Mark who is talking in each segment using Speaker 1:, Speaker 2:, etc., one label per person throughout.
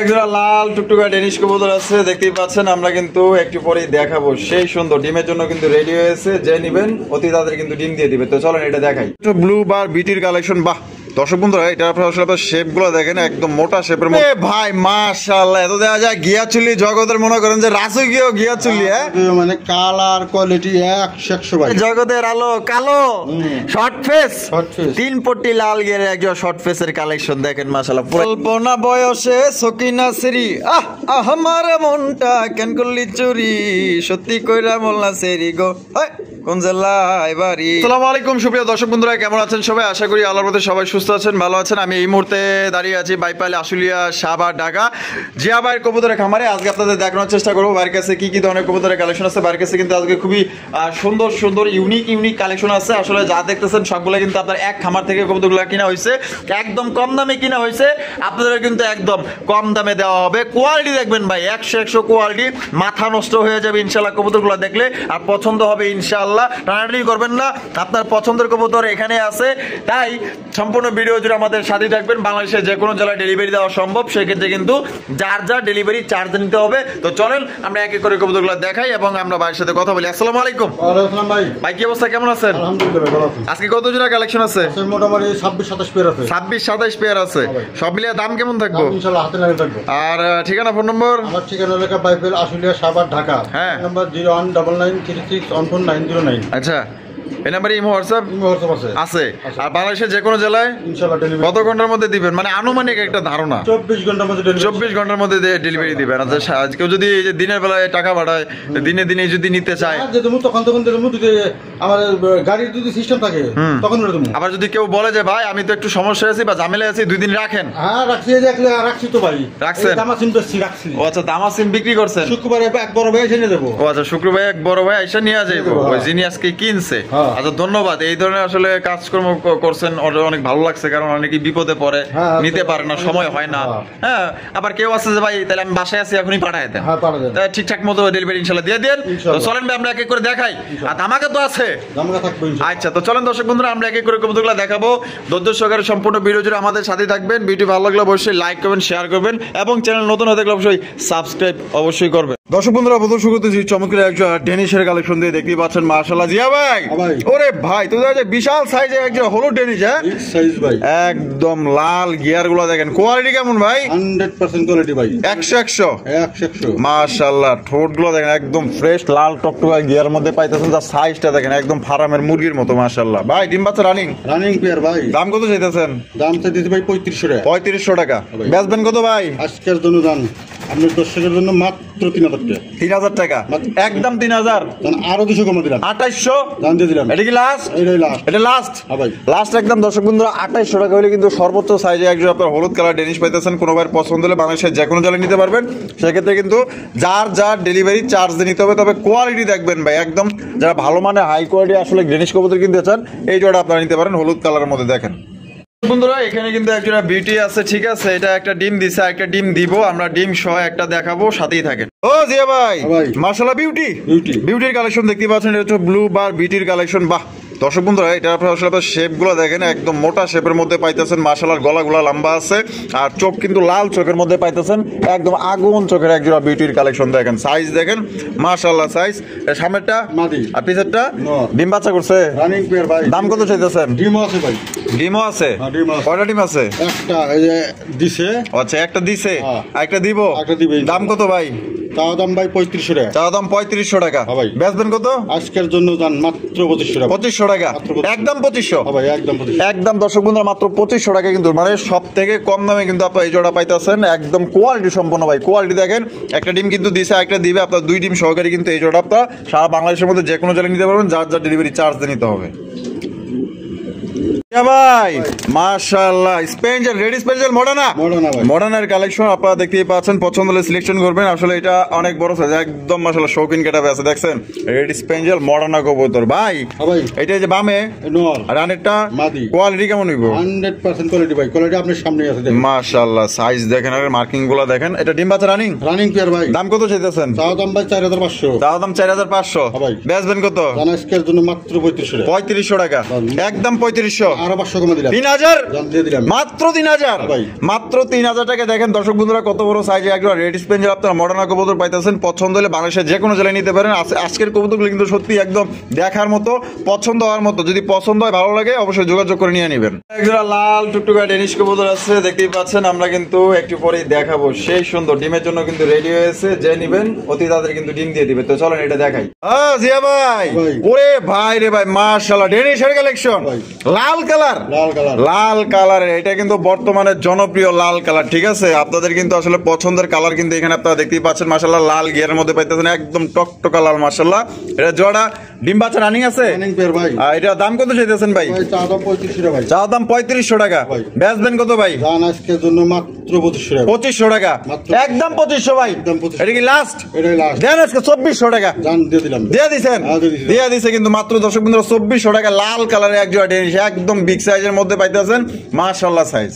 Speaker 1: একজোড়া লাল টুকটুকা ডেনিশ কবুতর আছে, দেখতেই পাচ্ছেন। আমরা কিন্তু একটু পরেই দেখাবো। সেই সুন্দর ডিমের জন্য কিন্তু রেডি হয়েছে, যে নিবেন অতি তাদের কিন্তু ডিম দিয়ে দিবে। তো চলেন এটা দেখাই। ব্লু বার বিটির কালেকশন। বাহ দর্শক বন্ধুরা, এটা আপনারা শেপ গুলো দেখেন, একদম মোটা শেপের মধ্যে। ভাই মাশাআল্লাহ, এত দেখা যায় গিয়া চুলি জগতের, মনে করেন যে রাজকীয় গিয়া চুলি।
Speaker 2: মানে কালার কোয়ালিটি 100 ভাই।
Speaker 1: জগতের আলো কালো শর্ট ফেস, 3 পট্টি লাল গিয়ারের একজন শর্ট ফেসের কালেকশন দেখেন মাশাআল্লাহ। কল্পনা বয়সে সকিনা সেরি, আমার মনটা কেন করলি চুরি, সত্যি কইরা মোল্লা সেরি গো কোন জেলায় বাড়ি। আসসালামু আলাইকুম সুপ্রিয় দর্শক বন্ধুরা, কেমন আছেন সবাই? আশা করি আল্লাহর রহমতে সবাই সুস্থ আছেন, ভালো আছেন। আমি এই মুহূর্তে দাঁড়িয়ে আছি বাইপাইল আশুলিয়া সাভার ঢাকা জিয়া ভাইয়ের কবুতরের খামারে। আজকে আপনাদের দেখানোর চেষ্টা করবো ভাইয়ের কাছে কি কি ধরনের কবুতরের কালেকশন আছে। ভাইয়ের কাছে কিন্তু আজকে খুবই সুন্দর সুন্দর ইউনিক কালেকশন আছে। আসলে যা দেখতেছেন সবগুলো কিন্তু আপনার এক খামার থেকে কবুতরগুলো কিনা হয়েছে, একদম কম দামে কিনা হয়েছে। আপনাদের কিন্তু একদম কম দামে দেওয়া হবে। কোয়ালিটি দেখবেন ভাই, 100 কোয়ালিটি, মাথা নষ্ট হয়ে যাবে ইনশাল্লাহ কবুতরগুলো দেখলে, আর পছন্দ হবে ইনশাল্লাহ। টানাটানি করবেন না, আপনার পছন্দের কবুতর এখানে আছে। তাই সম্পূর্ণ ভিডিও জুড়ে আমাদের সাথে থাকবেন। বাংলাদেশের যে কোনো জেলায় ডেলিভারি দেওয়া সম্ভব, সেক্ষেত্রে কিন্তু যার ডেলিভারি চার্জ নিতে হবে। তো চলেন আমরা এক এক করে কবুতরগুলো দেখাই এবং আমরা ভাইয়ের সাথে কথা বলি। আসসালামু আলাইকুম।
Speaker 2: ওয়ালাইকুম ভাই।
Speaker 1: ভাই কি অবস্থা, কেমন আছেন?
Speaker 2: আলহামদুলিল্লাহ ভালো আছি।
Speaker 1: আজকে কত জোড়া কালেকশন আছে?
Speaker 2: মোটামুটি 26-27 পেয়ার আছে।
Speaker 1: 26-27 পেয়ার আছে। সব মিলিয়ে দাম কেমন থাকবে?
Speaker 2: ইনশাআল্লাহ হাতে লাগে থাকবে।
Speaker 1: আর ঠিকানা, ফোন নম্বর?
Speaker 2: আমার ঠিকানা লেখা বাইপাইল আশুলিয়া সাভার ঢাকা।
Speaker 1: হ্যাঁ।
Speaker 2: নাম্বার 019936149009।
Speaker 1: আচ্ছা, এই নাম্বারে ইমো হোয়াটসঅ্যাপ আছে। আর বাংলাদেশের যে কোনো জেলায়
Speaker 2: ইনশাআল্লাহ ডেলিভারি।
Speaker 1: কত ঘন্টার মধ্যে দিবেন, মানে আনুমানিক একটা ধারণা?
Speaker 2: 24 ঘন্টার মধ্যে ডেলিভারি।
Speaker 1: 24 ঘন্টার মধ্যে ডেলিভারি দিবেন। আচ্ছা, কেউ যদি এই যে দিনের বেলায় টাকা পাঠায়, দিনে দিনে যদি নিতে চায়,
Speaker 2: তখন যদি আমাদের গাড়ির যদি সিস্টেম থাকে তখন
Speaker 1: আবার যদি কেউ বলে যে ভাই আমি তো একটু সমস্যা আছি বা ঝামেলা আছি, 2 দিন রাখেন?
Speaker 2: হ্যাঁ রাখছি তো ভাই।
Speaker 1: রাখছেন?
Speaker 2: রাখছি।
Speaker 1: ও আচ্ছা, দামাসিন বিক্রি করছেন?
Speaker 2: শুক্রবারে এক বড় ভাই এসে নিয়ে যাবো।
Speaker 1: ও আচ্ছা, শুক্রবারে এক বড় ভাই এসে নিয়ে যাইবো, ওই যিনি আজকে কিনছে। আচ্ছা ধন্যবাদ। এই ধরনের আসলে কাজকর্ম করছেন, অনেক ভালো লাগছে, কারণ অনেকে বিপদে পড়ে, নিতে পারে না, সময় হয় না। হ্যাঁ, আবার কেউ আছে যে ভাই তাহলে আমি বাসায় আছি এখনই পাঠায় দেন, ঠিকঠাক মতো ডেলিভারি ইনশাআল্লাহ দিয়ে দেন। তো চলেন ভাই আমরা এক এক করে দেখাই। আর ধামাকা তো আছে। আচ্ছা, তো চলেন দর্শক বন্ধুরা আমরা এক এক করে কবুতরগুলো দেখাবো। ধৈর্য সহকারে সম্পূর্ণ ভিডিও জুড়ে আমাদের সাথে থাকবেন। ভিডিও ভালো লাগলে অবশ্যই লাইক করবেন, শেয়ার করবেন এবং চ্যানেল নতুন হয়ে থাকলে অবশ্যই সাবস্ক্রাইব অবশ্যই করবেন। দর্শক বন্ধুরা প্রথম শুরু করতেছি চমৎকার একজন ডেনিশের কালেকশন দিয়ে। দেখতেই পাচ্ছেন মাশাআল্লাহ জিয়া ভাই। ওরে ভাই, তো বিশাল সাইজে একজন হলুদ ডেনিশ। হ্যাঁ
Speaker 2: সাইজ ভাই,
Speaker 1: একদম লাল গিয়ার গুলো দেখেন। কোয়ালিটি কেমন ভাই?
Speaker 2: 100% কোয়ালিটি ভাই।
Speaker 1: 100
Speaker 2: 100
Speaker 1: মাশাআল্লাহ। ঠোঁট গুলো দেখেন একদম ফ্রেশ লাল টকটকা গিয়ার মধ্যে পাইতেছেন। তার সাইজটা দেখেন একদম ফার্মের মুরগির মতো মাশাআল্লাহ। ভাই ডিম বাচ্চা রানিং
Speaker 2: পেয়ার ভাই।
Speaker 1: দাম কত চাইতেছেন?
Speaker 2: দাম চাইতেছি ভাই 3500 টাকা।
Speaker 1: 3500 টাকা। বেচবেন কত ভাই?
Speaker 2: আজকের জন্য দাম আপনার দর্শকের জন্য মাত্র 3000 টাকা।
Speaker 1: 3000 টাকা একদম 3000।
Speaker 2: আরো 200 কমে দিলাম,
Speaker 1: 2800
Speaker 2: দাম দিয়ে দিলাম।
Speaker 1: এটা কি লাস্ট? এটা লাস্ট
Speaker 2: ভাই,
Speaker 1: লাস্ট একদম। দর্শক বন্ধুরা 2800 টাকা হলে কিন্তু সর্বোচ্চ সাইজে একজন আপনার হলুদ কালার ডেনিশ পাইতেছেন। কোনো ভাইয়ের পছন্দ হলে বাংলাদেশের যে কোনো জেলায় নিতে পারবেন। সেক্ষেত্রে কিন্তু যার ডেলিভারি চার্জ নিতে হবে। তবে কোয়ালিটি দেখবেন ভাই, একদম যারা ভালো মানে হাই কোয়ালিটি আসলে ডেনিশ কবুতর কিনতে চান, এই জোড়া আপনারা নিতে পারেন হলুদ কালারের মধ্যে। দেখেন বন্ধুরা, এখানে কিন্তু একজন বিউটি আছে, ঠিক আছে। এটা একটা ডিম দিছে, একটা ডিম দিব আমরা, ডিম সহ একটা দেখাবো, সাথেই থাকেন। ও জিয়া ভাই মাশাআল্লাহ, বিউটির কালেকশন দেখতে পাচ্ছেন। এটা হচ্ছে ব্লু বার বিউটির কালেকশন। বাহ দর্শক বন্ধুরা, এটা আপনারা আসলে শেপ গুলো দেখেন, একদম মোটা শেপের মধ্যে পাইতেছেন। মাশাআল্লাহ গলাগুলা লম্বা আছে, আর চোখ কিন্তু লাল চোখের মধ্যে পাইতেছেন, একদম আগুন চোখের একজোড়া বিউটির কালেকশন। দেখেন সাইজ দেখেন মাশাআল্লাহ সাইজ। সামনেরটা মাদি আর পিছেরটা ডিম বাচ্চা করছে।
Speaker 2: রানিং পেয়ার ভাই।
Speaker 1: দাম কত চাইতেছেন?
Speaker 2: ডিমও আছে ভাই।
Speaker 1: ডিমও আছে? কয়টা ডিম আছে?
Speaker 2: একটা এই যে দিছে।
Speaker 1: আচ্ছা, একটা দিছে, একটা দিব। দাম কত ভাই?
Speaker 2: তাও দাম ভাই 3500 টাকা।
Speaker 1: তাও দাম 3500 টাকা। বেচবেন কত?
Speaker 2: আজকের জন্য দাম মাত্র 2500 টাকা।
Speaker 1: 2500 টাকা একদম 2500
Speaker 2: ভাই, একদম 2500
Speaker 1: একদম। দর্শক বন্ধুরা মাত্র 2500 টাকা কিন্তু, মানে সব থেকে কম দামে কিন্তু আপনারা এই জোড়া পাইতেছেন। একদম কোয়ালিটি সম্পন্ন ভাই। কোয়ালিটি দেখেন, একটা ডিম কিন্তু দিছে, একটা দিবে। আপনার 2 ডিম সহকারে কিন্তু এই জোড়া আপনারা সারা বাংলাদেশের মধ্যে যে কোনো জেলায় নিতে পারবেন। যার ডেলিভারি চার্জ নিতে হবে। ভাই মাশাআল্লাহ, স্পেঞ্জার রেড স্পেঞ্জার মডার্নার কালেকশন আপনারা দেখতেই পাচ্ছেন। পছন্দ হলে সিলেকশন করবেন। আসলে এটা অনেক বড় সাইজ, একদম মাশাআল্লাহ শৌখিন গেটআপে আছে। দেখছেন রেড স্পেঞ্জার মডার্না কবুতর ভাই। এটা যে বামে রানেরটা মাদি, কোয়ালিটি কেমন হইব?
Speaker 2: 100% কোয়ালিটি ভাই। কোয়ালিটি আপনার সামনে আছে দেখেন
Speaker 1: মাশাআল্লাহ। সাইজ দেখেন আর মার্কিং গুলো দেখেন। এটা ডিম বাচ্চা রানিং পেয়ার ভাই। দাম কত চাইতেছেন?
Speaker 2: তাও দাম ভাই 4500।
Speaker 1: তাও দাম 4500। বেচবেন কত?
Speaker 2: আজকের জন্য মাত্র 3500 টাকা।
Speaker 1: 3500 টাকা একদম 3500।
Speaker 2: আরো 500 কমে দিলাম।
Speaker 1: 3000
Speaker 2: জান দিয়ে দিলাম
Speaker 1: মাত্র 3000
Speaker 2: ভাই।
Speaker 1: মাত্র 3000 টাকা। দেখেন দর্শক বন্ধুরা কত বড় সাইজে একদম রেড স্পেঞ্জের আপনারা মডার্ন কবুতর পাইতেছেন। পছন্দ হলে বাংলাদেশের যে কোনো জেলায় নিতে পারেন। আজকের কবুতরগুলো কিন্তু সত্যি একদম দেখার মতো, পছন্দ হওয়ার মতো। যদি পছন্দ হয়, ভালো লাগে, অবশ্যই যোগাযোগ করে নিয়ে নেবেন। একজোড়া লাল টুকটুকা ডেনিশ কবুতর আছে, দেখতেই পাচ্ছেন। আমরা কিন্তু একটু পরেই দেখাবো। সেই সুন্দর ডিমের জন্য কিন্তু রেডি হয়েছে। যে নিবেন অতি তাড়াতাড়ি কিন্তু ডিম দিয়ে দিবে। তো চলেন এটা দেখাই। জিয়া ভাই, ওরে ভাই রে ভাই, মাশাআল্লাহ ডেনিশের কালেকশন। লাল কালার, লাল কালারের, এটা কিন্তু বর্তমানে জনপ্রিয় লাল কালার। ঠিক আছে, আপনাদের কিন্তু আসলে পছন্দের কালার কিন্তু এখানে আপনারা দেখতেই পাচ্ছেন। মাশাআল্লাহ লাল গিয়ারের মধ্যে পাইতেছেন, একদম টকটকা লাল। মাশাআল্লাহ এটা জোড়া ডিম বাচ্চা রানিং আছে। এটা দাম কত চাইতেছেন ভাই?
Speaker 2: চা দাম 3500 ভাই।
Speaker 1: চা দাম 3500 টাকা। বেচবেন কত ভাই?
Speaker 2: জান আজকের জন্য মাত্র 2500 টাকা।
Speaker 1: 2500 টাকা, একদম 2500 ভাই। এটা কি লাস্ট?
Speaker 2: এটাই লাস্ট।
Speaker 1: দেন আজকে 2400 টাকা।
Speaker 2: জান দিয়ে দিলাম।
Speaker 1: দিয়ে দিছেন? দিয়ে দিছে কিন্তু মাত্র দর্শক বন্ধুরা 2400 টাকা। লাল কালারের এক জোড়া ডেনিশ, একদম বিগ সাইজের মধ্যে পাইতেছেন। মাশাআল্লাহ সাইজ।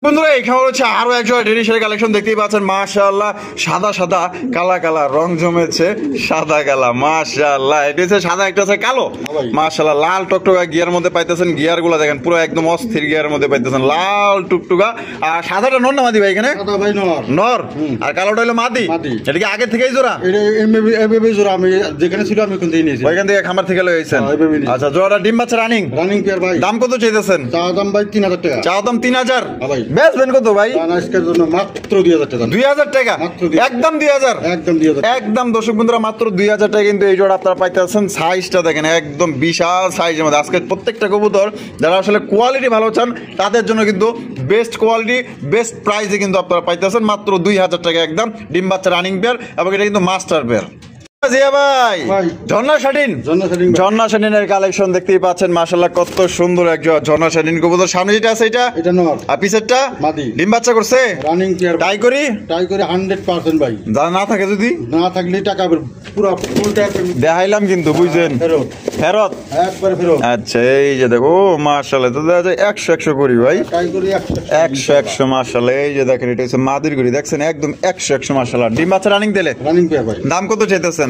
Speaker 1: বন্ধুরা এই খাবার হচ্ছে আরো এক জোড়া ডেনিশের কালেকশন, দেখতেই পাচ্ছেন। মাশাআল্লাহ সাদা সাদা কালা কালা রং জমেছে, সাদা কালা। মাশাআল্লাহ এটা হচ্ছে সাদা, একটা আছে কালো। মাশাআল্লাহ লাল টকটকা গিয়ার মধ্যে পাইতেছেন। গিয়ার গুলা দেখেন পুরো একদম অস্থির গিয়ার মধ্যে পাইতেছেন, লাল টুকটুকা। আর সাদাটা নর না মাদি ভাই? এখানে
Speaker 2: সাদা ভাই নর।
Speaker 1: নর, আর কালোটা হলো মাদি। এটা কি আগে থেকেই জোড়া?
Speaker 2: এটা এমবি জোড়া। আমি যেখানে ছিল আমি ওখান থেকে নিয়েছি।
Speaker 1: ওইখান থেকে খামার থেকে লইছেন? আচ্ছা, জোড়া ডিম বাচ্চা রানিং
Speaker 2: পেয়ার ভাই।
Speaker 1: দাম কত চাইতেছেন?
Speaker 2: চা দাম ভাই 3000 টাকা।
Speaker 1: চা দাম 3000।
Speaker 2: ভাই
Speaker 1: বেচবেন কত ভাই?
Speaker 2: আজকের জন্য মাত্র 2000 টাকা।
Speaker 1: 2000 টাকা, একদম 2000।
Speaker 2: একদম 2000,
Speaker 1: একদম দর্শক বন্ধুরা মাত্র 2000 টাকা কিন্তু এই জোড়া আপনারা পাইতেছেন। সাইজটা দেখেন একদম বিশাল সাইজের মধ্যে। আজকে প্রত্যেকটা কবুতর যারা আসলে কোয়ালিটি ভালো চান তাদের জন্য কিন্তু বেস্ট কোয়ালিটি, বেস্ট প্রাইসে কিন্তু আপনারা পাইতেছেন মাত্র 2000 টাকা একদম। ডিম বাচ্চা রানিং পেয়ার, এবং এটা কিন্তু মাস্টার পেয়ার। জিয়া ভাই, ঝর্ণা শাটিন, ঝর্ণা শাটিনের কালেকশন দেখতেই পাচ্ছেন। মাশাআল্লাহ কত সুন্দর এক ঝর্ণা শাটিন কবুতর। সামনে যেটা আছে এটা নর, আর পিছেরটা মাদি। ডিম বাচ্চা করছে রানিং পেয়ার। ট্রাই করি 100% ভাই। যা না থাকে, যদি না থাকলে টাকা পুরো ফুল টাকা দেখাইলাম কিন্তু, বুঝছেন? ফেরত একবার ফেরত। আচ্ছা এই যে দেখো, মাশাআল্লাহ তো দেখা যায় 100 করি ভাই। ট্রাই করি 100 মাশাআল্লাহ। এই যে দেখেন এটা হচ্ছে মাদির করি, দেখছেন একদম 100 মাশাআল্লাহ। ডিম বাচ্চা রানিং দিলে, রানিং পেয়ার ভাই। দাম কত চাইতেছেন?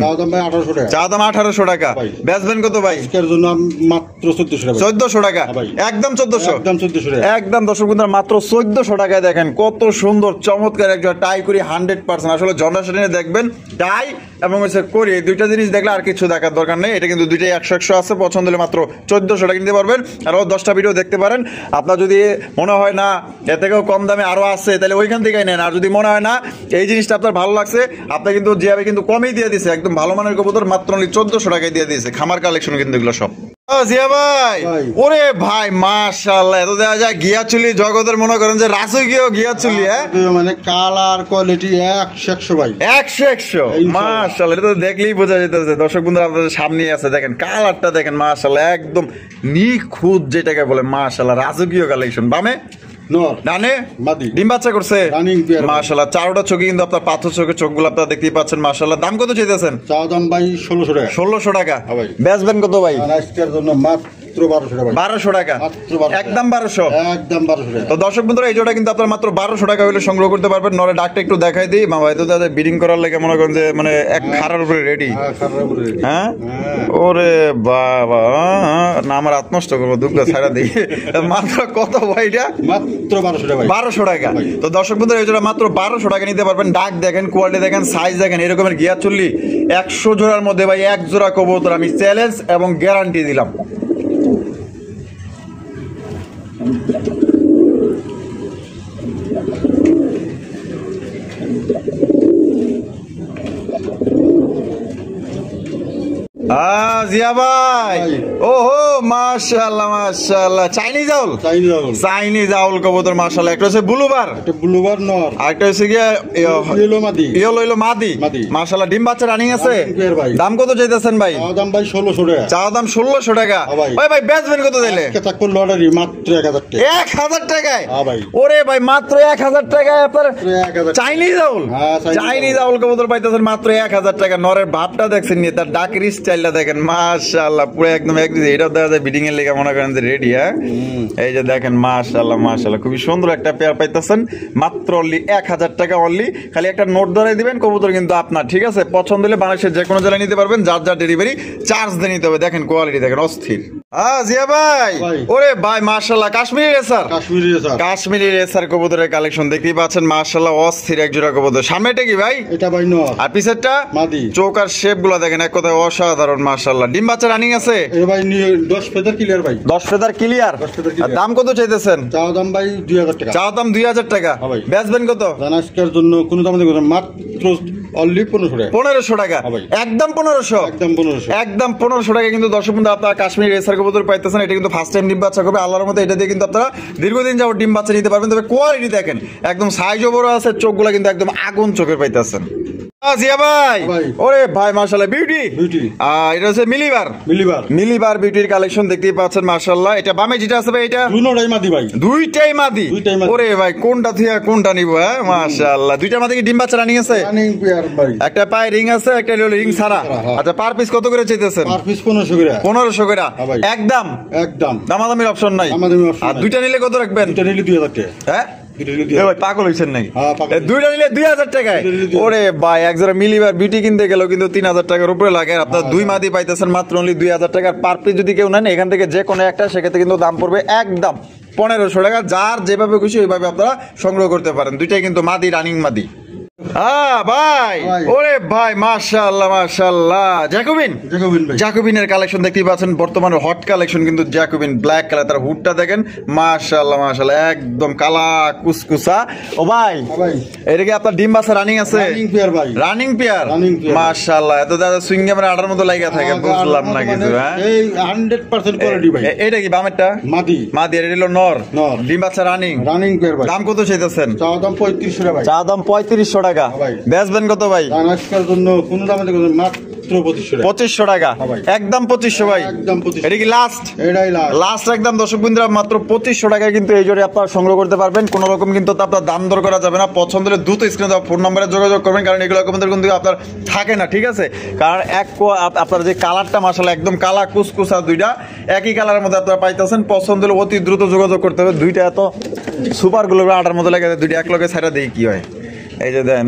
Speaker 1: চা দাম 1800 টাকা। বেচবেন কত ভাই? আজকের জন্য মাত্র 1400 টাকা। একদম 1400। একদম দর্শক বন্ধুরা মাত্র 1400 টাকায়। দেখেন কত সুন্দর চমৎকার একজন টাই করি 100%। আসলে ঝর্ণা শাটিনে দেখবেন টাই এবং হচ্ছে করি, এই দুইটা জিনিস দেখলে আর কিছু দেখার দরকার নেই। এটা কিন্তু দুইটাই 100 আছে। পছন্দ হলে মাত্র 1400 টাকা কিনতে পারবেন। আরো 10টা ভিডিও দেখতে পারেন। আপনার যদি মনে হয় না এর থেকেও কম দামে আরো আছে, তাহলে ওইখান থেকেই নেন। আর যদি মনে হয় না এই জিনিসটা আপনার ভালো লাগছে, আপনার কিন্তু জিয়াবে কিন্তু কমই দিয়ে দিছে। একদম ভালো মানের কবুতর মাত্র 1400 টাকায় দিয়ে দিয়েছে। খামার কালেকশন কিন্তু এগুলো সব। জিয়া ভাই, ওরে ভাই মাশাআল্লাহ, এত দেখা যায় গিয়াচুলি জগতের মনে করেন যে রাজকীয় গিয়াচুলি। হ্যাঁ মানে কালার কোয়ালিটি 100 ভাই। 100 মাশাআল্লাহ, এটা তো দেখলেই বোঝা যেতেছে। দর্শক বন্ধুরা আপনাদের সামনে আছে, দেখেন কালারটা দেখেন মাশাআল্লাহ, একদম নিখুঁত যেটাকে বলে। মাশাআল্লাহ রাজকীয় কালেকশন। বামে নর, ডানে মাদি। ডিম বাচ্চা করছে রানিং পেয়ার। মাশাআল্লাহ চারটা চোখে কিন্তু আপনার পাথর চোখের চোখগুলো আপনারা দেখতেই পাচ্ছেন। মাশাআল্লাহ দাম কত চাইতেছেন? চা দাম ভাই 1600 টাকা। 1600 টাকা। বেচবেন কত ভাই? আজকের জন্য মাত্র 1200 টাকা। একদম 1200। একদম 1200 টাকা। তো দর্শক বন্ধুরা এই জোড়া কিন্তু আপনারা মাত্র 1200 টাকা হলে সংগ্রহ করতে পারবেন। নরে ডাকটা একটু দেখাই দিই। মামা তো দাদা বিডিং করার লাগে মনে করেন যে মানে এক খারার উপরে রেডি। হ্যাঁ ওরে বাবা, না আমার আত্মষ্ট করবো, দুঃখ ছাড়া দিই। মাত্র কত ভাই এটা? মাত্র 1200 টাকা। 1200 টাকা। তো দর্শক বন্ধুরা এই জোড়া মাত্র 1200 টাকা নিতে পারবেন। ডাক দেখেন, কোয়ালিটি দেখেন, সাইজ দেখেন। এরকমের গিয়া চুল্লি 100 জোড়ার মধ্যে ভাই এক জোড়া কবুতর আমি চ্যালেঞ্জ এবং গ্যারান্টি দিলাম। জিয়া ভাই, ওহো মাশাআল্লাহ মাশাআল্লাহ। চাইনিজ আউল, চাইনিজ আউল কবুতর মাশাআল্লাহ। একটা হচ্ছে ব্লুবার, একটা ব্লুবার নর, আর একটা হচ্ছে গিয়া ইয়েলো মাদি। ইয়েলো মাদি মাশাআল্লাহ। ডিম বাচ্চা রানিং আছে। দাম কত চাইতেছেন ভাই? দাম ভাই 1600 টাকা। চা দাম 1600 টাকা। ভাই ভাই বেচবেন কত দিলে? এটা কোন লটারি মাত্র 1000 টাকা। 1000 টাকায়? হ্যাঁ ভাই। ওরে ভাই মাত্র 1000 টাকায় আপনার চাইনিজ আউল, চাইনিজ আউল কবুতর পাইতেছেন মাত্র 1000 টাকা। নরের ভাবটা দেখছেন নি, তার ডাকের স্টাইলটা দেখেন মাশাআল্লাহ, পুরো একদম এটাও দেখা যায় বিডিং এর লেগে মনে করেন যে রেডি। হ্যাঁ এই যে দেখেন মাশাআল্লাহ মাশাআল্লাহ, খুবই সুন্দর একটা পেয়ার পাইতেছেন মাত্র অনলি 1000 টাকা। অনলি খালি একটা নোট ধরে দিবেন, কবুতর কিন্তু আপনার। ঠিক আছে, পছন্দ হলে বাংলাদেশের যে কোনো জেলায় নিতে পারবেন। যার যার ডেলিভারি চার্জ দিয়ে নিতে হবে। দেখেন কোয়ালিটি দেখেন অস্থির। জিয়া ভাই,
Speaker 2: ভাই।
Speaker 1: ওরে ভাই মাশাআল্লাহ Kashmiri racer,
Speaker 2: Kashmiri racer.
Speaker 1: Kashmiri racer কবুতরের কালেকশন দেখতেই পাচ্ছেন মাশাআল্লাহ অস্থির এক জোড়া কবুতর। সামনেটা কি ভাই?
Speaker 2: এটা ভাই নর।
Speaker 1: আর পিছেরটা
Speaker 2: মাদি।
Speaker 1: চোখ আর শেপ গুলো দেখেন এক কথায় অসাধারণ মাশাআল্লাহ। ডিম বাচ্চা রানিং আছে?
Speaker 2: এটা ভাই 10 ফেদার ক্লিয়ার ভাই।
Speaker 1: 10 ফেদার ক্লিয়ার।
Speaker 2: 10 feather clear।
Speaker 1: আর দাম কত চাইতেছেন?
Speaker 2: চাওয়া দাম ভাই 2000 টাকা।
Speaker 1: চাও দাম 2000 টাকা।
Speaker 2: হ্যাঁ ভাই।
Speaker 1: বেচবেন কত?
Speaker 2: জানাজকার জন্য কোনো দাম দেখো মাত্র অনলি 1500 টাকা।
Speaker 1: 1500 টাকা।
Speaker 2: হ্যাঁ ভাই।
Speaker 1: একদম 1500।
Speaker 2: একদম 1500।
Speaker 1: একদম 1500 টাকা কিন্তু দর্শক বন্ধু আপনারা কাশ্মীরি রেসার কবুতর পাইতেছেন। এটা কিন্তু ফার্স্ট টাইম ডিম বাচ্চা করবে আল্লাহর মতো। এটা দিয়ে কিন্তু আপনারা দীর্ঘদিন যাবত ডিম বাচ্চা নিতে পারবেন। তবে কোয়ালিটি দেখেন একদম সাইজও বড় আছে, চোখগুলো কিন্তু একদম আগুন চোখের পাইতেছেন। জিয়া ভাই,
Speaker 2: ভাই।
Speaker 1: ওরে ভাই মাশাআল্লাহ বিউটি।
Speaker 2: বিউটি।
Speaker 1: এটা হচ্ছে মিলিবার।
Speaker 2: মিলিবার।
Speaker 1: মিলিবার বিউটির কালেকশন দেখতেই পাচ্ছেন মাশাআল্লাহ। এটা বামে যেটা আছে ভাই এটা
Speaker 2: দুটোই মাদি ভাই।
Speaker 1: দুইটাই মাদি।
Speaker 2: দুইটাই মাদি।
Speaker 1: ওরে ভাই কোনটা থেকে কোনটা নিব? হ্যাঁ মাশাআল্লাহ দুইটা মাদি কি ডিম বাচ্চা রানিং আছে?
Speaker 2: রানিং পেয়ার ভাই।
Speaker 1: একটা পায়ে রিং আছে, একটা রিং ছাড়া।
Speaker 2: হ্যাঁ।
Speaker 1: আচ্ছা পার পিস কত করে চাইতেছেন?
Speaker 2: পার পিস 1500 করে।
Speaker 1: 1500 করে।
Speaker 2: হ্যাঁ ভাই।
Speaker 1: একদম
Speaker 2: একদম।
Speaker 1: দামাদামির অপশন নাই।
Speaker 2: দামাদামির option
Speaker 1: আর
Speaker 2: নাই।
Speaker 1: দুইটা নিলে কত রাখবেন?
Speaker 2: এটা নিলে 2000 টাকা।
Speaker 1: হ্যাঁ
Speaker 2: এটা নিলে
Speaker 1: এ
Speaker 2: 2000
Speaker 1: ভাই পাগল হইছেন নাকি?
Speaker 2: হ্যাঁ, পাগল।
Speaker 1: দুইটা নিলে 2000 টাকায়।
Speaker 2: দুইটা নিলে 2000
Speaker 1: ওরে ভাই একজোড়া মিলিবার বিউটি কিনতে গেলেও কিন্তু 3000 টাকার উপরে লাগে। আর আপনার দুই মাদি পাইতেছেন মাত্র অনলি 2000 টাকার। পার পিস যদি কেউ নেন এখান থেকে যে কোনো একটা সেক্ষেত্রে কিন্তু দাম পড়বে একদম 1500 টাকা। যার যেভাবে খুশি ওইভাবে আপনারা সংগ্রহ করতে পারেন। দুইটাই কিন্তু মাদি, রানিং মাদি। ভাই,
Speaker 2: ভাই।
Speaker 1: ওরে ভাই মাশাআল্লাহ মাশাআল্লাহ। জ্যাকোবিন।
Speaker 2: জ্যাকোবিন ভাই।
Speaker 1: জ্যাকোবিনের কালেকশন দেখতেই পাচ্ছেন বর্তমানে হট কালেকশন কিন্তু জ্যাকোবিন ব্ল্যাক কালার। তার হুডটা দেখেন মাশাআল্লাহ মাশাআল্লাহ একদম কালা কুসকুসা। ও ভাই
Speaker 2: ভাই।
Speaker 1: এটা কি আপনার ডিম বাচ্চা রানিং আছে?
Speaker 2: রানিং পেয়ার ভাই।
Speaker 1: Running pair.
Speaker 2: Running pair।
Speaker 1: মাশাআল্লাহ এত দাদা সুইংগামের আটার মতো লাগা থাকে বুঝলাম না কিছু। হ্যাঁ
Speaker 2: এই 100% কোয়ালিটি ভাই।
Speaker 1: এটা কি বামেরটা?
Speaker 2: মাদি।
Speaker 1: মাদি। এটা হলো নর।
Speaker 2: নর।
Speaker 1: ডিম বাচ্চা রানিং।
Speaker 2: রানিং পেয়ার ভাই।
Speaker 1: দাম কত চাইতেছেন?
Speaker 2: চাওয়া দাম 3500 টাকা ভাই।
Speaker 1: চা দাম 3500 টাকা।
Speaker 2: ভাই।
Speaker 1: বেচবেন কত ভাই?
Speaker 2: জানাজকার জন্য কোনো দাম দেখো মাত্র 2500 টাকা।
Speaker 1: 2500 টাকা।
Speaker 2: হ্যাঁ ভাই।
Speaker 1: একদম 2500 ভাই।
Speaker 2: একদম 2500।
Speaker 1: এটা কি লাস্ট?
Speaker 2: এটাই লাস্ট।
Speaker 1: লাস্ট একদম দর্শক বন্ধুরা মাত্র 2500 টাকায় কিন্তু এই জোড়ে আপনারা সংগ্রহ করতে পারবেন। কোনো রকম কিন্তু আপনার দাম দর করা যাবে না। পছন্দ হলে দ্রুত স্ক্রিনে দেওয়া ফোন নম্বরে যোগাযোগ করবেন, কারণ এগুলো আপনাদের কিন্তু আপনার থাকে না, ঠিক আছে? কারণ আপনার যে কালারটা মাশাআল্লাহ একদম কালা কুসকুসা, দুইটা একই কালারের মধ্যে আপনারা পাইতেছেন। পছন্দ হলে অতি দ্রুত যোগাযোগ করতে হবে। দুইটা এত সুপার গুলো আটার মধ্যে লাগে, দুইটা এক লগে ছাড়া দিয়ে কি হয়? এই যে দেন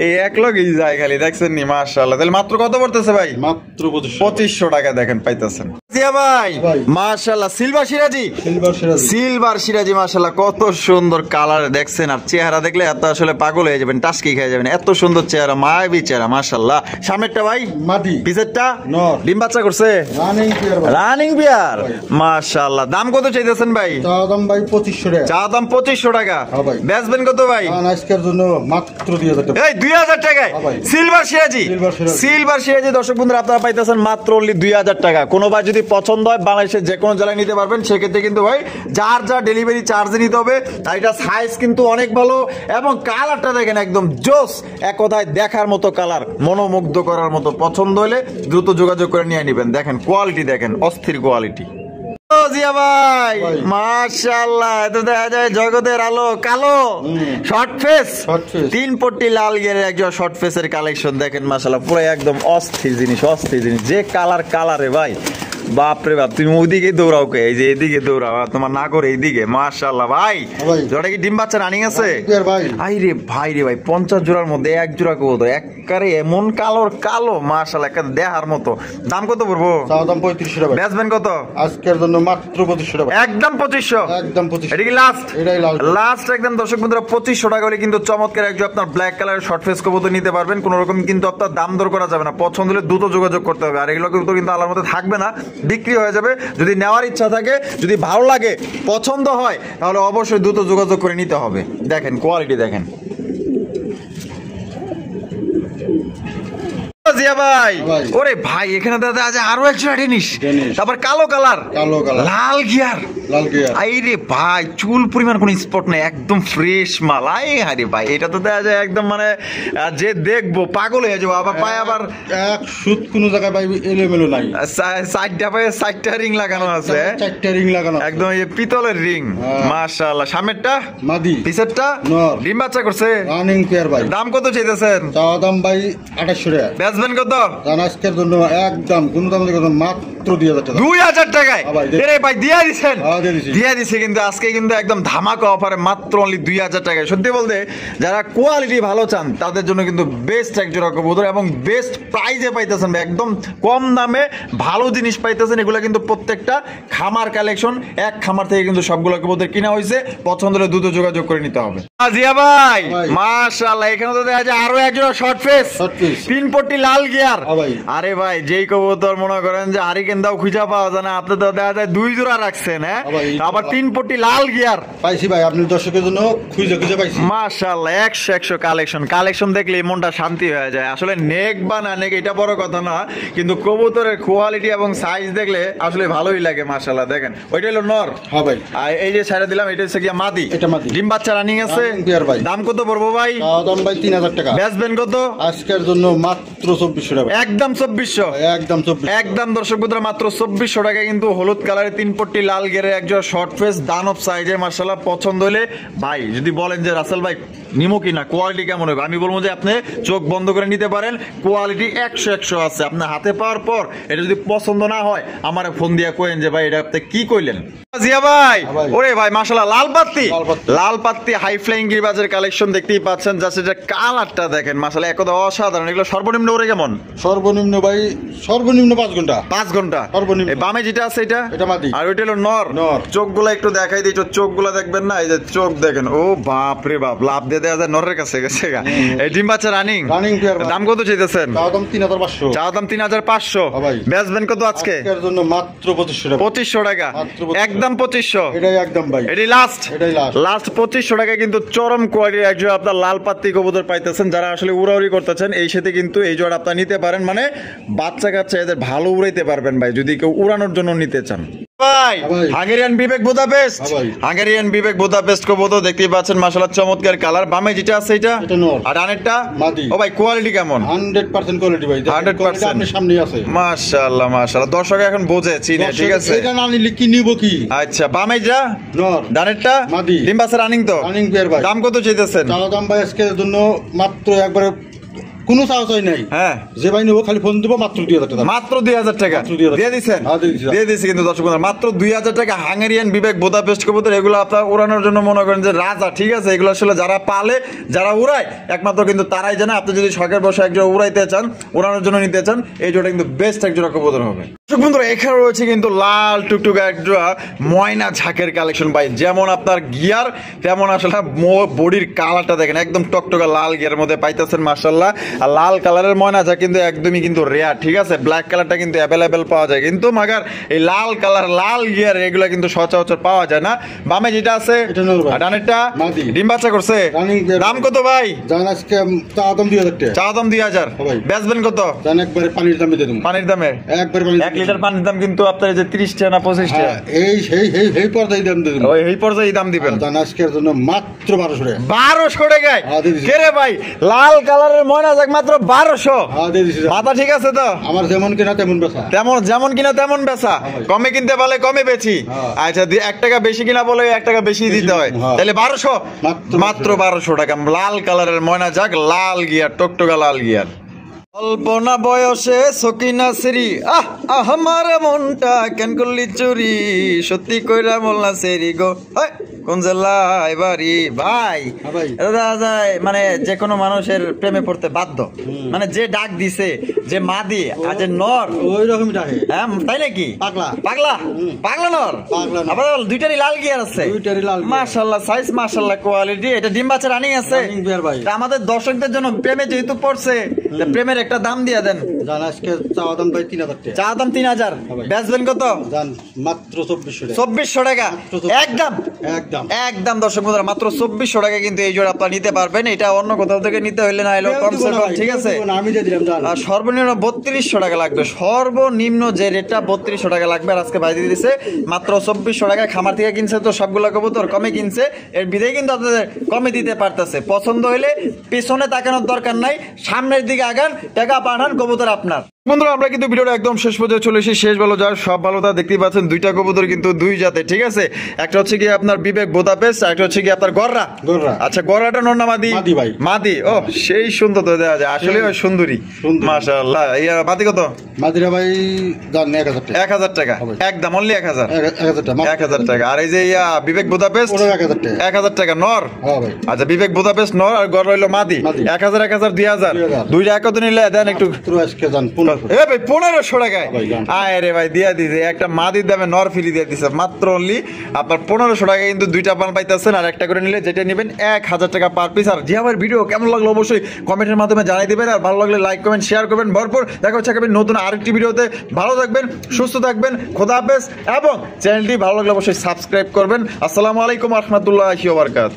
Speaker 1: এই এক লগেই যায় খালি, দেখছেন নি মাশাআল্লাহ। তাহলে মাত্র কত পড়তেছে ভাই?
Speaker 2: মাত্র
Speaker 1: 2500 টাকা দেখেন পাইতেছেন। জিয়া ভাই
Speaker 2: ভাই।
Speaker 1: মাশাআল্লাহ সিলভার সিরাজি।
Speaker 2: সিলভার সিরাজি।
Speaker 1: সিলভার সিরাজি মাশাআল্লাহ কত সুন্দর কালার দেখছেন। আর চেহারা দেখলে এত আসলে পাগল হয়ে যাবেন, টাস্কি খেয়ে যাবেন। এত সুন্দর চেহারা, মায়াবী চেহারা মাশাআল্লাহ। সামনেরটা ভাই
Speaker 2: মাদি।
Speaker 1: পিছেরটা
Speaker 2: নর।
Speaker 1: ডিম বাচ্চা করছে?
Speaker 2: রানিং পেয়ার ভাই।
Speaker 1: রানিং বিয়ার। মাশাআল্লাহ দাম কত চাইতেছেন ভাই?
Speaker 2: চাওয়া দাম ভাই 2500 টাকা।
Speaker 1: চা দাম 2500 টাকা।
Speaker 2: হ্যাঁ ভাই।
Speaker 1: বেচবেন কত ভাই?
Speaker 2: জানাজকার জন্য মাত্র 2000 টাকা।
Speaker 1: এই 2000 টাকায়
Speaker 2: হ্যাঁ ভাই।
Speaker 1: সিলভার সিরাজি।
Speaker 2: সিলভার সিরাজি।
Speaker 1: সিলভার সিরাজি দর্শক বন্ধুরা আপনারা পাইতেছেন মাত্র অনলি 2000 টাকা। কোনো ভাই যদি পছন্দ হয় বাংলাদেশের যে কোনো জেলায় নিতে পারবেন। সেক্ষেত্রে কিন্তু ভাই যার যা ডেলিভারি চার্জে নিতে হবে। আর এটা সাইজ কিন্তু অনেক ভালো এবং কালারটা দেখেন একদম জোস, এক কথায় দেখার মতো কালার, মনোমুগ্ধ করার মতো। পছন্দ হলে দ্রুত যোগাযোগ করে নিয়ে নেবেন। দেখেন কোয়ালিটি দেখেন, অস্থির কোয়ালিটি। জিয়া ভাই
Speaker 2: ভাই।
Speaker 1: মাশাআল্লাহ এত দেখা যায় জগতের আলো কালো শর্ট ফেস।
Speaker 2: Short face।
Speaker 1: 3 পট্টি লাল গেরে একজন শর্ট ফেসের কালেকশন দেখেন মাশাআল্লাহ পুরো একদম অস্থির জিনিস, অস্থির জিনিস। যে কালারে ভাই বাপরে বাপ, তুমি ওইদিকে দৌড়াও কে? এই যে এদিকে দৌড়াও, তোমার না করে এইদিকে। মাশাআল্লাহ ভাই
Speaker 2: ভাই।
Speaker 1: জোড়া কি ডিম বাচ্চা রানিং আছে?
Speaker 2: পেয়ার ভাই।
Speaker 1: আই রে ভাই রে ভাই 50 জোড়ার মধ্যে এক জোড়া কবুতর একবারে এমন কালো মাশাআল্লাহ একটা দেখার মতো। দাম কত পড়বো?
Speaker 2: চাওয়া দাম 3500 টাকা।
Speaker 1: বেচবেন কত?
Speaker 2: আজকের জন্য মাত্র 2500 টাকা।
Speaker 1: একদম 2500।
Speaker 2: একদম 2500।
Speaker 1: এটা কি লাস্ট?
Speaker 2: এটাই লাস্ট।
Speaker 1: লাস্ট একদম দর্শক বন্ধুরা 2500 টাকা হলে কিন্তু চমৎকার একজন আপনার ব্ল্যাক কালারের শর্ট ফেস কবুতর নিতে পারবেন। কোনো রকম কিন্তু আপনার দাম দর করা যাবে না। পছন্দ হলে দ্রুত যোগাযোগ করতে হবে। আর এগুলো কিন্তু আল্লাহর মধ্যে থাকবে না, বিক্রি হয়ে যাবে। যদি নেওয়ার ইচ্ছা থাকে, যদি ভালো লাগে, পছন্দ হয়, তাহলে অবশ্যই দ্রুত যোগাযোগ করে নিতে হবে। দেখেন কোয়ালিটি দেখেন। জিয়া ভাই,
Speaker 2: ভাই।
Speaker 1: ওরে ভাই এখানে দাদা আছে আরো একটা জিনিস,
Speaker 2: জিনিস।
Speaker 1: তারপর কালো কালার,
Speaker 2: কালো কালার।
Speaker 1: লাল গিয়ার।
Speaker 2: লাল গিয়ার।
Speaker 1: আইরে ভাই চুল পরিমাণ কোন স্পট নাই, একদম ফ্রেশ মাল। আরে ভাই এটা তো দেখা যায় একদম মানে যে দেখবো পাগল হয়ে যাবো। আবার পায় আবার
Speaker 2: এক সুত কোন জায়গায় ভাই এলোমেলো নাই।
Speaker 1: সাইডটা পায়ে 4টা রিং লাগানো আছে,
Speaker 2: 4টা রিং লাগানো।
Speaker 1: একদম এই পিতলের রিং।
Speaker 2: হ্যাঁ।
Speaker 1: মাশাআল্লাহ। সামনেরটা
Speaker 2: মাদি।
Speaker 1: পিছেরটা
Speaker 2: নর।
Speaker 1: ডিম বাচ্চা করছে?
Speaker 2: রানিং পেয়ার ভাই।
Speaker 1: দাম কত চাইতেছেন?
Speaker 2: চাওয়া দাম ভাই 2800 টাকা।
Speaker 1: বেচবেন কত?
Speaker 2: জানাজকের জন্য একদম কোন দাম দেখো মাত্র মাত্র 2000 টাকা।
Speaker 1: 2000 টাকায়
Speaker 2: হ্যাঁ ভাই,
Speaker 1: এরে ভাই দিয়া দিছেন।
Speaker 2: হ্যাঁ, দিয়ে দিছি।
Speaker 1: দিয়ে দিছে কিন্তু আজকে কিন্তু একদম ধামাকা অফারে মাত্র অনলি 2000 টাকায়। সত্যি বলতে যারা কোয়ালিটি ভালো চান তাদের জন্য কিন্তু বেস্ট এক জোড়া কবুতর এবং বেস্ট প্রাইজে পাইতেছেন ভাই, একদম কম দামে ভালো জিনিস পাইতেছেন। এগুলো কিন্তু প্রত্যেকটা খামার কালেকশন, এক খামার থেকে কিন্তু সবগুলো কবুতর কিনা হয়েছে। পছন্দ হলে দ্রুত যোগাযোগ করে নিতে হবে। জিয়া ভাই
Speaker 2: ভাই।
Speaker 1: মাশাআল্লাহ, এখানে তো দেখা যায় আরো এক জোড়া শর্ট ফেস,
Speaker 2: Short face।
Speaker 1: পিনপট্টি লাল গিয়ার।
Speaker 2: হ্যাঁ ভাই।
Speaker 1: আরে ভাই যেই কবুতর মনে করেন যে হারিকেন দাও খুঁজা পাওয়া যায় না, আপনি তো দেখা যায় 2 জোড়া রাখছেন। হ্যাঁ
Speaker 2: হ্যাঁ ভাই।
Speaker 1: আবার তিনপট্টি লাল গিয়ার
Speaker 2: পাইছি ভাই, আপনার দর্শকের জন্য খুঁজে খুঁজে পাইছি।
Speaker 1: মাশাআল্লাহ 100 কালেকশন দেখলে মনটা শান্তি হয়ে যায়। আসলে নেক বা না নেক এটা বড় কথা না, কিন্তু কবুতরের কোয়ালিটি এবং সাইজ দেখলে আসলে ভালোই লাগে। মাশাআল্লাহ দেখেন, ওইটা হলো নর।
Speaker 2: হ্যাঁ ভাই।
Speaker 1: আর এই যে ছাইড়া দিলাম এটা হচ্ছে কি মাদি।
Speaker 2: এটা মাদি।
Speaker 1: ডিম বাচ্চা রানিং আছে।
Speaker 2: Running pair ভাই।
Speaker 1: দাম কত পড়বো ভাই?
Speaker 2: দাম ভাই 3000 টাকা।
Speaker 1: বেচবেন কত?
Speaker 2: আজকের জন্য মাত্র 2400 টাকা।
Speaker 1: একদম 2400।
Speaker 2: একদম 2400।
Speaker 1: একদম দর্শক বন্ধুরা মাত্র 2400 টাকা কিন্তু হলুদ কালারের তিনপট্টি লাল গেরে একজন শর্ট ফেস দানব সাইজের। মার্শাল্লাহ পছন্দ হলে ভাই যদি বলেন যে রাসেল ভাই নিমো কিনা, কোয়ালিটি কেমন হবে, আমি বলবো যে আপনি চোখ বন্ধ করে নিতে পারেন। কোয়ালিটি 100 আছে। আপনার হাতে পাওয়ার পর এটা যদি পছন্দ না হয় আমার ফোন দিয়ে কইেন যে ভাই এটা আপনি কি কইলেন। জিয়া ভাই
Speaker 2: ভাই।
Speaker 1: ওরে ভাই মাশাআল্লাহ লাল পাত্তি,
Speaker 2: লাল পাত্তি।
Speaker 1: লাল পাত্তি হাই ফ্লাইং গিরবাজের কালেকশন দেখতেই পাচ্ছেন। জাস্ট এটা কালারটা দেখেন মাশাআল্লাহ একদম অসাধারণ। এগুলো সর্বনিম্ন ওরে কেমন?
Speaker 2: সর্বনিম্ন ভাই, সর্বনিম্ন 5 ঘন্টা।
Speaker 1: 5 ঘন্টা
Speaker 2: সর্বনিম্ন।
Speaker 1: এই বামে যেটা আছে এটা
Speaker 2: এটা মাদি।
Speaker 1: আর ওইটা হলো নর।
Speaker 2: নর।
Speaker 1: চোখগুলো একটু দেখাই দিই, চোখগুলো দেখবেন না, এই যে চোখ দেখেন। ও বাপ রে বাপ, লাভ দিয়ে দেওয়া যায় নরের কাছে গেছে গা। এই ডিম বাচ্চা রানিং।
Speaker 2: Running pair ভাই।
Speaker 1: দাম কত চাইতেছেন?
Speaker 2: দাম 3500।
Speaker 1: চাও দাম 3500।
Speaker 2: হ্যাঁ ভাই।
Speaker 1: বেচবেন কত আজকে?
Speaker 2: আজকের জন্য মাত্র 2500 টাকা।
Speaker 1: 2500 টাকা।
Speaker 2: মাত্র 2500
Speaker 1: একদম 2500।
Speaker 2: এটাই একদম ভাই।
Speaker 1: এটি লাস্ট।
Speaker 2: এটাই last।
Speaker 1: লাস্ট 2500 টাকা কিন্তু চরম কোয়ালিটির একজন আপনার লাল পাত্তি কবুতর পাইতেছেন। যারা আসলে উড়াউড়ি করতেছেন এই সাথে কিন্তু এই জোড়া আপনার নিতে পারেন। মানে বাচ্চা কাচ্চা এদের ভালো উড়াইতে পারবেন ভাই যদি কেউ উড়ানোর জন্য নিতে চান। ভাই
Speaker 2: ভাই।
Speaker 1: হাঙ্গেরিয়ান বিবেক বুদাপেস্ট।
Speaker 2: হ্যাঁ ভাই।
Speaker 1: হাঙ্গেরিয়ান বিবেক বুদাপেস্ট কবুতর দেখতেই পাচ্ছেন মাশাআল্লাহ চমৎকার কালার। বামে যেটা আছে এটা
Speaker 2: এটা নর।
Speaker 1: আর ডানেরটা
Speaker 2: মাদি।
Speaker 1: ও ভাই কোয়ালিটি কেমন?
Speaker 2: 100% কোয়ালিটি ভাই।
Speaker 1: 100%
Speaker 2: আপনার সামনেই আছে।
Speaker 1: মাশাআল্লাহ দর্শক এখন বোঝে চিনে, ঠিক আছে।
Speaker 2: এটা না নিলে কি নিব কি?
Speaker 1: আচ্ছা বামে যা
Speaker 2: নর।
Speaker 1: ডানেরটা
Speaker 2: মাদি।
Speaker 1: ডিম বাচ্চা রানিং তো।
Speaker 2: রানিং পেয়ার ভাই।
Speaker 1: দাম কত চাইতেছেন?
Speaker 2: দাম ভাই আজকের জন্য মাত্র একবারে কোনো চাওয়া চাই নাই।
Speaker 1: হ্যাঁ
Speaker 2: যে ভাই নেবো খালি ফোন দিব মাত্র 2000 টাকা।
Speaker 1: মাত্র 2000 টাকা
Speaker 2: মাত্র 2000
Speaker 1: দিয়ে দিচ্ছেন।
Speaker 2: হ্যাঁ, দিয়ে দিছি।
Speaker 1: দিয়ে দিচ্ছি কিন্তু দর্শক বন্ধুরা মাত্র 2000 টাকা হাঙ্গেরিয়ান বিবেক বুদাপেস্ট কবুতর। এগুলো আপনার উড়ানোর জন্য মনে করেন যে রাজা, ঠিক আছে। এগুলো আসলে যারা পালে যারা উড়ায় একমাত্র কিন্তু তারাই জানে। আপনি যদি শখের বসে একজোড়া উড়াইতে চান, উড়ানোর জন্য নিতে চান, এই জোড়া কিন্তু বেস্ট একজোড়া কবুতর হবে। দর্শক বন্ধুরা এখানে রয়েছে কিন্তু লাল টুকটুকা একজোড়া ময়না ঝাঁকের কালেকশন ভাই। যেমন আপনার গিয়ার তেমন আসলে বডির কালারটা দেখেন একদম টকটকা লাল গিয়ারের মধ্যে পাইতেছেন মাশাআল্লাহ। আর লাল কালারের ময়না ঝাঁক কিন্তু একদমই কিন্তু রেয়ার, ঠিক আছে। ব্ল্যাক কালারটা কিন্তু অ্যাভেলেবেল পাওয়া যায়, কিন্তু মাগার এই লাল কালার লাল গিয়ার এগুলো কিন্তু সচরাচর পাওয়া যায় না। বামে যেটা আছে
Speaker 2: এটা নর ভাই।
Speaker 1: আর ডানেরটা
Speaker 2: মাদি।
Speaker 1: ডিম বাচ্চা করছে।
Speaker 2: Running pair।
Speaker 1: দাম কত ভাই?
Speaker 2: জান আজকে দাম 2000 টাকা।
Speaker 1: চা দাম 2000।
Speaker 2: হ্যাঁ ভাই।
Speaker 1: বেচবেন কত?
Speaker 2: জান একবারে পানির দামে দিয়ে দেবো।
Speaker 1: পানির দামে
Speaker 2: একবারে পানির
Speaker 1: 1 লিটার পানির দাম কিন্তু আপনার এই যে 30 টাকা না 25 টাকা
Speaker 2: হ্যাঁ, এই পর্দায় দাম দিয়ে দেবো।
Speaker 1: ওই এই পর্যায়ে দাম দিবেন।
Speaker 2: জান আজকের জন্য মাত্র 1200 টাকা।
Speaker 1: 1200 টাকায়
Speaker 2: হ্যাঁ, দিয়ে দিছি।
Speaker 1: কে রে ভাই লাল কালারের ময়না যাক মাত্র 1200।
Speaker 2: হ্যাঁ দিয়ে দিছি।
Speaker 1: মাথা ঠিক আছে তো?
Speaker 2: আমার যেমন কিনা তেমন বেচা।
Speaker 1: তেমন যেমন কিনা তেমন বেচা।
Speaker 2: ভাই।
Speaker 1: কমে কিনতে পারলে কমে বেচি।
Speaker 2: হ্যাঁ।
Speaker 1: আচ্ছা 1 টাকা বেশি কিনা বলে 1 টাকা বেশি দিতে হয়।
Speaker 2: হ্যাঁ।
Speaker 1: তাহলে 1200।
Speaker 2: মাত্র
Speaker 1: মাত্র 1200 টাকা লাল কালারের ময়না যাক লাল গিয়ার টকটকা লাল গিয়ার। অল্পনা বয়সে সকিনা সেরি আমার মনটা কেন করলি চুরি সত্যি কইরা মোল্লা সেরি গো। কোন জেলায় বাড়ি ভাই?
Speaker 2: হ্যাঁ ভাই।
Speaker 1: দাদা যায় মানে যে কোনো মানুষের প্রেমে পড়তে বাধ্য। মানে যে ডাক দিছে যে মাদি আর যে নর
Speaker 2: ওই রকমই ডাকে।
Speaker 1: হ্যাঁ তাই নাকি?
Speaker 2: পাগলা।
Speaker 1: পাগলা পাগলা নর।
Speaker 2: পাগলা নর।
Speaker 1: আবার দুইটারই লাল গিয়ার আছে।
Speaker 2: দুইটারই লাল গিয়ার।
Speaker 1: মাশাআল্লাহ সাইজ মাশাআল্লাহ কোয়ালিটি। এটা ডিম বাচ্চা রানিং আছে।
Speaker 2: Running pair ভাই।
Speaker 1: তা আমাদের দর্শকদের জন্য প্রেমে যেহেতু পড়ছে তা প্রেমের একটা দাম দিয়ে দেন।
Speaker 2: জান আজকে চাওয়া দাম ভাই 3000 টাকা।
Speaker 1: চা দাম 3000।
Speaker 2: হ্যাঁ ভাই।
Speaker 1: বেচবেন কত?
Speaker 2: জান মাত্র 2400 টাকা।
Speaker 1: 2400 টাকা।
Speaker 2: মাত্র 2400
Speaker 1: একদম
Speaker 2: একদম।
Speaker 1: একদম দর্শক বন্ধুরা মাত্র 2400 টাকা কিন্তু এই জোড়া আপনারা নিতে পারবেন। এটা অন্য কোথাও থেকে নিতে হইলে না এলো কমসে কম, ঠিক আছে।
Speaker 2: আমি দিয়ে দিলাম জান।
Speaker 1: আর সর্বনিম্ন 3200 টাকা লাগবে। সর্বনিম্ন যে রেটটা 3200 টাকা লাগবে। আর আজকে ভাই দিয়ে দিছে মাত্র 2400 টাকায়। খামার থেকে কিনছে তো সবগুলো কবুতর কমে কিনছে, এর বিধায় কিন্তু আপনাদের কমে দিতে পারতেছে। পছন্দ হইলে পিছনে তাকানোর দরকার নাই, সামনের দিকে আগান, টাকা পাঠান, কবুতর আপনার। বন্ধুরা আমরা কিন্তু ভিডিওটা একদম শেষ পর্যায়ে চলে এসেছি। শেষ ভালো যার সব ভালো তা দেখতেই পাচ্ছেন, দুইটা কবুতর কিন্তু দুই জাতের, ঠিক আছে। একটা হচ্ছে কি আপনার বিবেক বুদাপেস্ট, একটা হচ্ছে কি আপনার গররা। আচ্ছা গররাটা নর না মাদি?
Speaker 2: ভাই
Speaker 1: মাদি। ও সেই সুন্দর তো দেখা যায়, আসলে সুন্দরী মাশাআল্লাহ। ইয়া মাদি কত?
Speaker 2: মাদিরা ভাই জান 1000 টাকা।
Speaker 1: 1000 টাকা একদম, অনলি 1000
Speaker 2: টাকা।
Speaker 1: 1000 টাকা। আর এই যে ইয়া বিবেক বুদাপেস্ট
Speaker 2: 1000 টাকা।
Speaker 1: 1000 টাকা নর।
Speaker 2: হ্যাঁ ভাই।
Speaker 1: আচ্ছা বিবেক বুদাপেস্ট নর আর গররা হইলো মাদি। 1000 1000 2000 দুইটা একত নিলে দেন একটু
Speaker 2: আজকে জান 1500।
Speaker 1: এ ভাই 1500 টাকায় আয় রে ভাই দিয়া দিছে একটা মাদির দামে নর ফ্রি দিয়ে দিছে মাত্র অনলি আপনার 1500 টাকা কিন্তু দুইটা পান পাইতেছেন। আর একটা করে নিলে যেটা নেবেন 1000 টাকা পার পিস। আর যে আমার ভিডিও কেমন লাগলো অবশ্যই কমেন্টের মাধ্যমে জানাই দিবেন। আর ভালো লাগলে লাইক কমেন্ট শেয়ার করবেন ভরপুর। দেখা হচ্ছে নতুন আরেকটি ভিডিওতে। ভালো থাকবেন, সুস্থ থাকবেন, খোদা হাফেজ। এবং চ্যানেলটি ভালো লাগলে অবশ্যই সাবস্ক্রাইব করবেন। আসসালামু আলাইকুম ওয়া রাহমাতুল্লাহি ওয়া বারাকাতুহু।